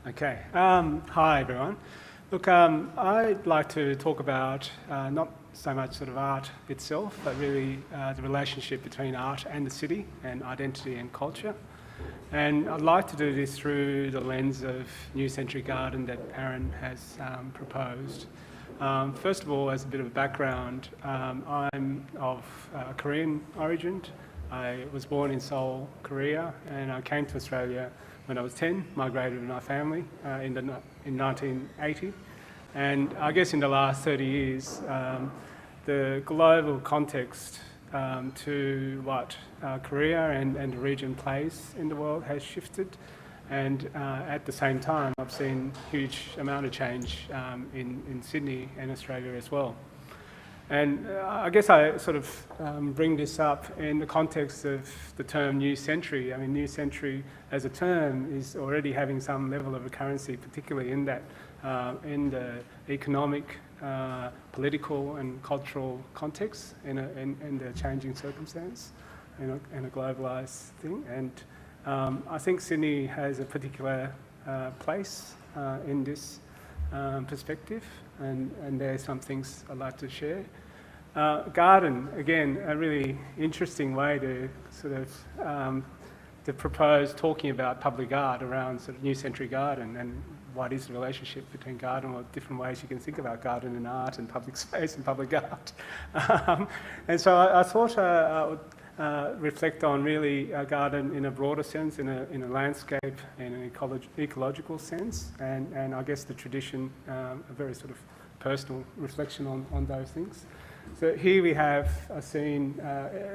Okay. Hi, everyone. Look, I'd like to talk about not so much sort of art itself, but really the relationship between art and the city and identity and culture. And I'd like to do this through the lens of New Century Garden that Aaron has proposed. First of all, as a bit of a background, I'm of Korean origin. I was born in Seoul, Korea, and I came to Australia when I was 10, migrated with my family in 1980. And I guess in the last 30 years, the global context to what Korea and the region plays in the world has shifted. And at the same time, I've seen a huge amount of change in Sydney and Australia as well. And I guess I sort of bring this up in the context of the term New Century. I mean, New Century as a term is already having some level of recurrency, particularly in that in the economic, political and cultural context in the changing circumstance in a globalised thing. And I think Sydney has a particular place in this perspective, and there are some things I'd like to share. Garden, again, a really interesting way to sort of to propose talking about public art around sort of New Century Garden and what is the relationship between garden, or different ways you can think about garden and art and public space and public art. And so I thought I would reflect on really a garden in a broader sense, in a landscape, in an ecological sense, and I guess the tradition, a very sort of personal reflection on those things. So here we have a scene,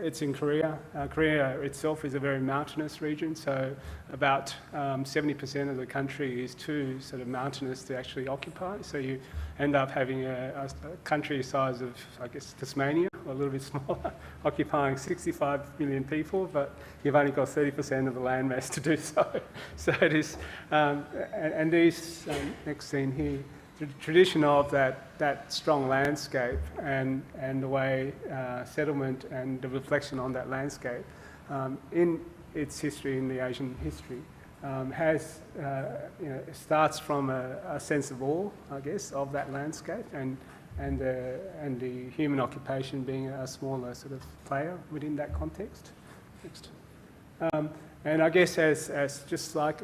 it's in Korea. Korea itself is a very mountainous region, so about 70% of the country is too sort of mountainous to actually occupy. So you end up having a country size of, I guess, Tasmania, or a little bit smaller, occupying 65 million people, but you've only got 30% of the landmass to do so. So it is, and these, next scene here, the tradition of that strong landscape and the way settlement and the reflection on that landscape in its history, in the Asian history, has, starts from a sense of awe, I guess, of that landscape and the human occupation being a smaller sort of player within that context. Next. And I guess as just like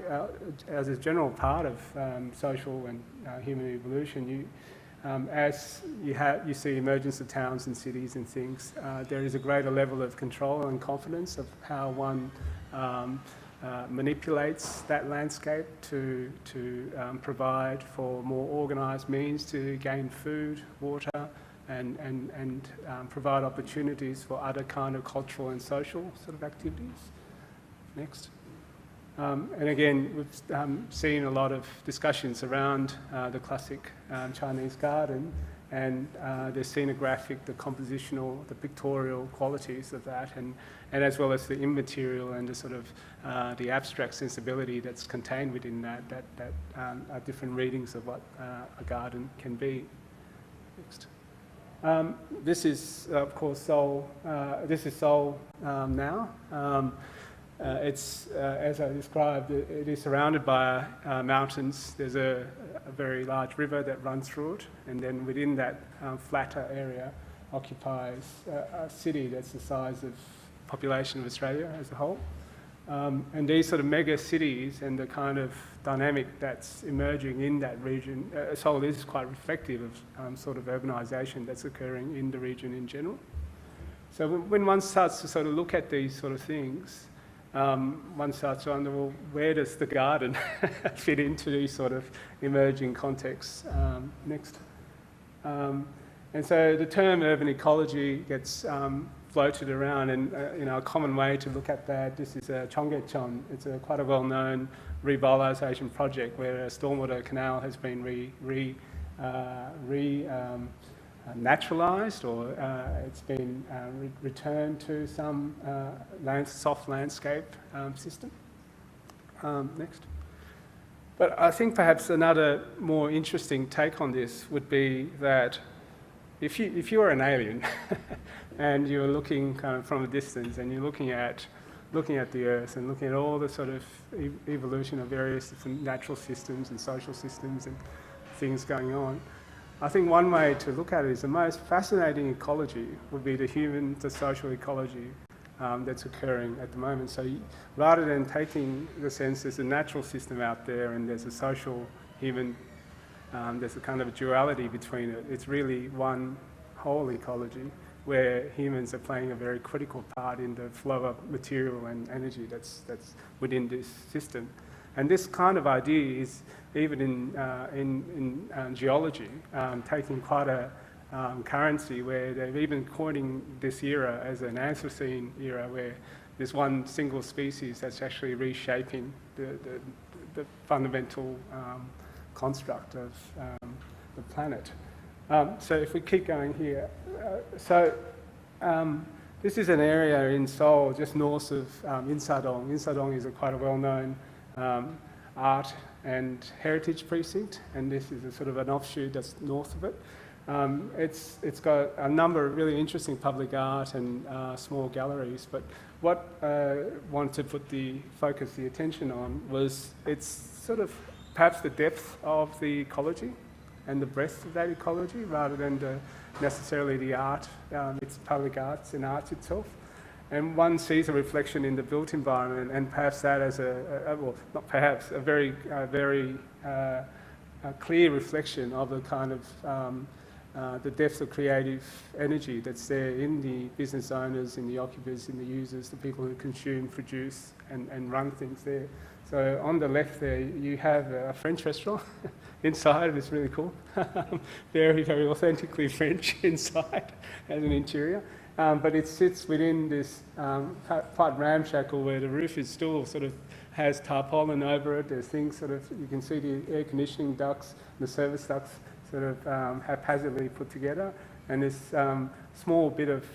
as a general part of social and human evolution, as you see emergence of towns and cities and things, there is a greater level of control and confidence of how one manipulates that landscape to provide for more organised means to gain food, water, and provide opportunities for other kind of cultural and social sort of activities. Next. And again, we've seen a lot of discussions around the classic Chinese garden and the scenographic, the compositional, the pictorial qualities of that, and as well as the immaterial and the sort of the abstract sensibility that's contained within that are different readings of what a garden can be. Next. This is, of course, Seoul. This is Seoul now. It's, as I described, it is surrounded by mountains. There's a very large river that runs through it, and then within that flatter area occupies a city that's the size of the population of Australia as a whole. And these sort of mega cities and the kind of dynamic that's emerging in that region, Seoul is quite reflective of sort of urbanisation that's occurring in the region in general. So when one starts to sort of look at these sort of things, one starts to wonder, well, where does the garden fit into these sort of emerging contexts? Next. And so the term urban ecology gets floated around, and a common way to look at that, this is Cheonggyecheon. It's quite a well-known revitalisation project where a stormwater canal has been naturalised, or it's been returned to some soft landscape system. Next. But I think perhaps another more interesting take on this would be that if you were an alien and you're looking kind of from a distance and you're looking at looking at the Earth and looking at all the sort of evolution of various different natural systems and social systems and things going on. I think one way to look at it is the most fascinating ecology would be the social ecology that's occurring at the moment. So rather than taking the sense there's a natural system out there and there's a social human, there's a kind of a duality between it. It's really one whole ecology where humans are playing a very critical part in the flow of material and energy that's within this system. And this kind of idea is even in geology taking quite a currency, where they're even coining this era as an Anthropocene era, where there's one single species that's actually reshaping the fundamental construct of the planet. So if we keep going here, this is an area in Seoul just north of Insadong. Insadong is quite a well-known art and heritage precinct, and this is a sort of an offshoot that's north of it. It's got a number of really interesting public art and small galleries, but what I wanted to focus the attention on was it's sort of perhaps the depth of the ecology and the breadth of that ecology, rather than necessarily the art, it's public arts and arts itself. And one sees a reflection in the built environment, and perhaps that as well, not perhaps, a very clear reflection of the kind of the depth of creative energy that's there in the business owners, in the occupants, in the users, the people who consume, produce, and run things there. So on the left there, you have a French restaurant inside. It's really cool. Very, very authentically French inside as an interior. But it sits within this quite ramshackle, where the roof is still sort of has tarpaulin over it. There's things sort of, you can see the air conditioning ducts, the service ducts sort of haphazardly put together. And this small bit of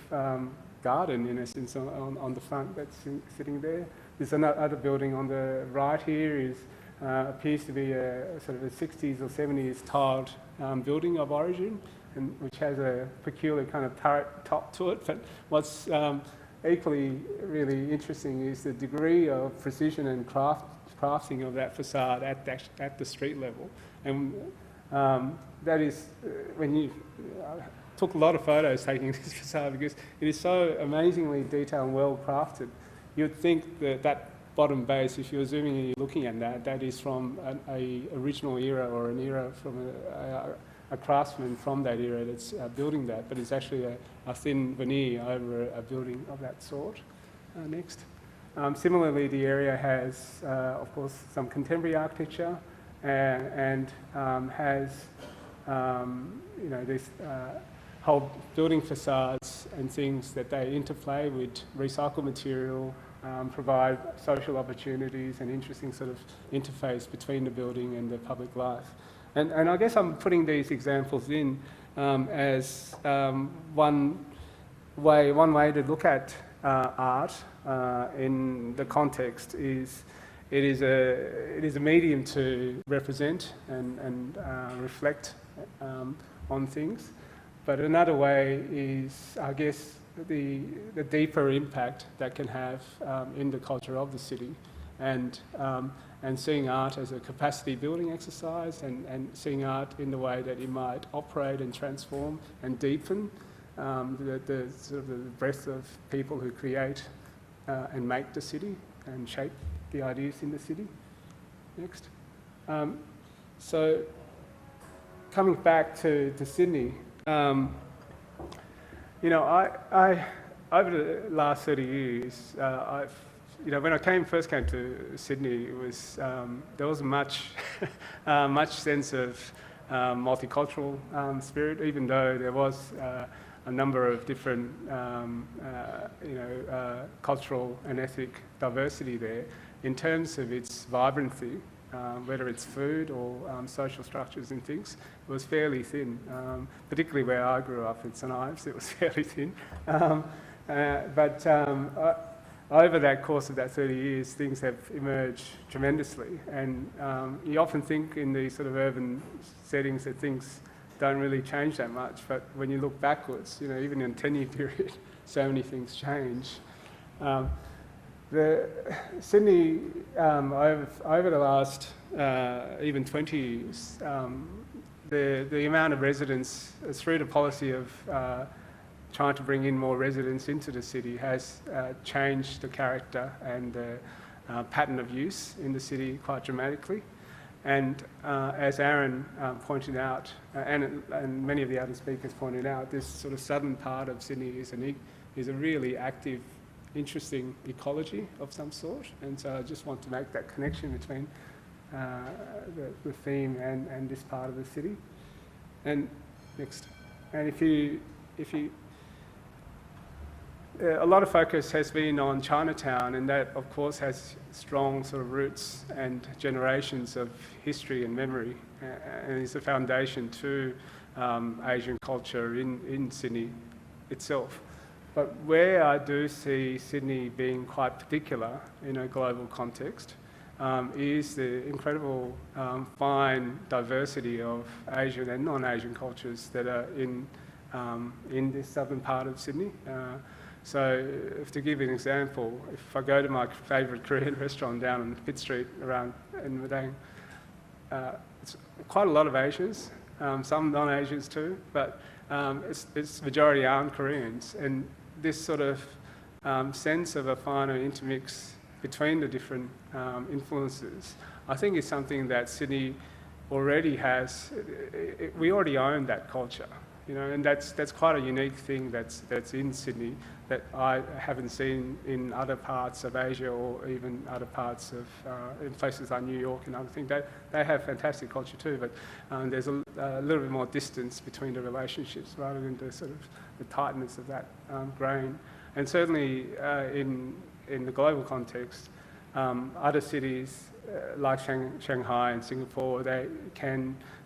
garden, in essence, on the front that's sitting there. There's another building on the right here appears to be a sort of a 60s or 70s tiled building of origin, and which has a peculiar kind of turret top to it. But what's equally really interesting is the degree of precision and crafting of that facade at the street level. And that is, when you took a lot of photos taking this facade, because it is so amazingly detailed and well crafted. You'd think that bottom base, if you're zooming and you're looking at that is from an original era, or an era from a craftsman from that era that's building that, but it's actually a thin veneer over a building of that sort. Next. Similarly, the area has, of course, some contemporary architecture and has, these whole building facades and things that they interplay with recycled material, provide social opportunities and interesting sort of interface between the building and the public life. And I guess I'm putting these examples in as one way to look at art in the context is it is a medium to represent and reflect on things. But another way is, I guess, the deeper impact that can have in the culture of the city, and seeing art as a capacity building exercise, and seeing art in the way that it might operate and transform and deepen the sort of the breadth of people who create and make the city and shape the ideas in the city. Next. So coming back to Sydney, I over the last 30 years, when I first came to Sydney, it was there wasn't much sense of multicultural spirit, even though there was a number of different cultural and ethnic diversity there. In terms of its vibrancy, whether it's food or social structures and things, it was fairly thin. Particularly where I grew up in St Ives, it was fairly thin. But over that course of that 30 years, things have emerged tremendously. And you often think in these sort of urban settings that things don't really change that much. But when you look backwards, even in a 10-year period, so many things change. Sydney, over the last even 20 years, the amount of residents, through the policy of trying to bring in more residents into the city, has changed the character and the pattern of use in the city quite dramatically. And as Aaron pointed out, and many of the other speakers pointed out, this sort of southern part of Sydney is a really active, interesting ecology of some sort. And so I just want to make that connection between the theme and this part of the city. And next, and if you a lot of focus has been on Chinatown, and that of course has strong sort of roots and generations of history and memory, and is the foundation to Asian culture in Sydney itself. But where I do see Sydney being quite particular in a global context is the incredible fine diversity of Asian and non-Asian cultures that are in this southern part of Sydney. So, to give you an example, if I go to my favourite Korean restaurant down on Pitt Street around in Madang, it's quite a lot of Asians, some non-Asians too, but it's majority aren't Koreans. And this sort of sense of a finer intermix between the different influences, I think is something that Sydney already has. We already own that culture. You know, and that's quite a unique thing that's in Sydney that I haven't seen in other parts of Asia or even other parts of in places like New York and other things. They have fantastic culture too, but there's a little bit more distance between the relationships rather than the sort of the tightness of that grain. And certainly in the global context, other cities like Shanghai and Singapore, they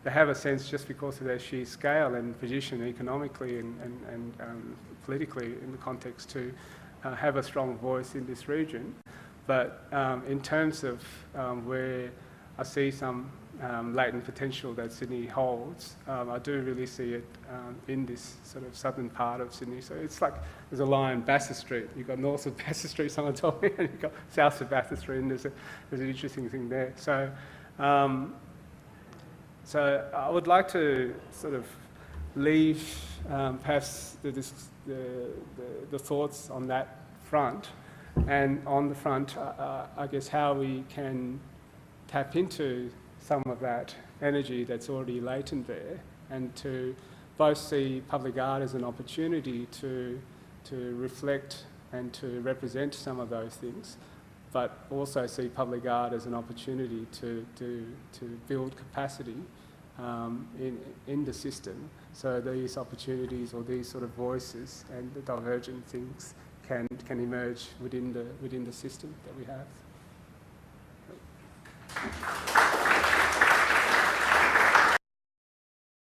have a sense, just because of their sheer scale and position economically and politically in the context, to have a strong voice in this region. But in terms of where I see some latent potential that Sydney holds, I do really see it in this sort of southern part of Sydney. So it's like there's a line, Bassett Street. You've got north of Bassett Street, someone told me, and you've got south of Bassett Street, and there's an interesting thing there. So, so I would like to sort of leave perhaps the thoughts on that front, and on the front, I guess how we can tap into some of that energy that's already latent there, and to both see public art as an opportunity to reflect and to represent some of those things, but also see public art as an opportunity to build capacity in the system, so these opportunities or these sort of voices and the divergent things can emerge within the system that we have.